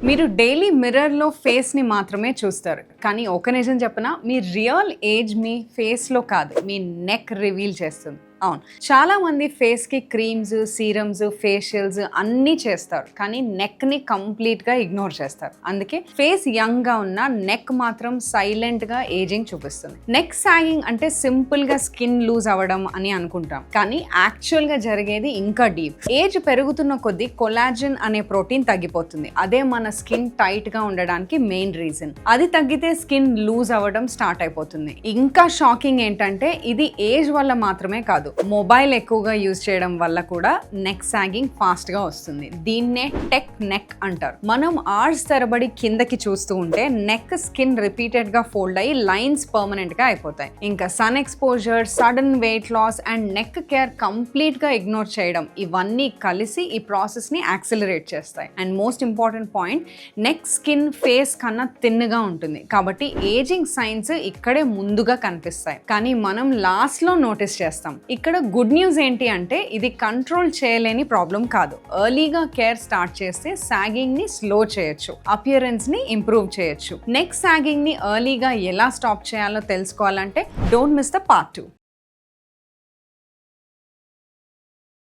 మీరు డైలీ మిర్రర్లో ఫేస్ని మాత్రమే చూస్తారు, కానీ ఒక నిజం చెప్పనా, మీ రియల్ ఏజ్ మీ ఫేస్లో కాదు, మీ నెక్ రివీల్ చేస్తుంది. అవును, చాలామంది ఫేస్కి క్రీమ్స్, సీరమ్స్, ఫేషియల్స్ అన్నీ చేస్తారు, కానీ నెక్ని కంప్లీట్గా ఇగ్నోర్ చేస్తారు. అందుకే ఫేస్ యంగ్గా ఉన్న నెక్ మాత్రం సైలెంట్గా ఏజింగ్ చూపిస్తుంది. నెక్ సాగింగ్ అంటే సింపుల్గా స్కిన్ లూజ్ అవ్వడం అని అనుకుంటాం, కానీ యాక్చువల్గా జరిగేది ఇంకా డీప్. ఏజ్ పెరుగుతున్న కొద్దీ కొలాజన్ అనే ప్రోటీన్ తగ్గిపోతుంది. అదే మన స్కిన్ టైట్గా ఉండడానికి మెయిన్ రీజన్. అది తగ్గితే స్కిన్ లూజ్ అవ్వడం స్టార్ట్ అయిపోతుంది. ఇంకా షాకింగ్ ఏంటంటే ఇది ఏజ్ వల్ల మాత్రమే కాదు, మొబైల్ ఎక్కువగా యూజ్ చేయడం వల్ల కూడా నెక్ సాగింగ్ ఫాస్ట్ గా వస్తుంది. దీన్నే టెక్ నెక్ అంటారు. మనం ఆర్స్ తరబడి కిందకి చూస్తూ ఉంటే నెక్ స్కిన్ రిపీటెడ్ గా ఫోల్డ్ అయ్యి లైన్స్ పర్మనెంట్ గా అయిపోతాయి. ఇంకా sun exposure, sudden weight loss and neck care complete గా ఇగ్నోర్ చేయడం, ఇవన్నీ కలిసి ఈ ప్రాసెస్ ని యాక్సిలరేట్ చేస్తాయి. And most important point, neck skin face కన్నా తిన్నుగా ఉంటుంది, కాబట్టి ఏజింగ్ సైన్స్ ఇక్కడే ముందుగా కనిపిస్తాయి, కానీ మనం లాస్ట్ లో నోటీస్ చేస్తాం. ఇక్కడ గుడ్ న్యూస్ ఏంటి అంటే ఇది కంట్రోల్ చేయలేని ప్రాబ్లం కాదు. ఎర్లీగా కేర్ స్టార్ట్ చేస్తే సాగింగ్ ని స్లో చేయొచ్చు, అపియరెన్స్ ని ఇంప్రూవ్ చేయొచ్చు. నెక్ సాగింగ్ ని ఎర్లీగా ఎలా స్టాప్ చేయాలో తెలుసుకోవాలంటే డోంట్ మిస్ ద పార్ట్ 2.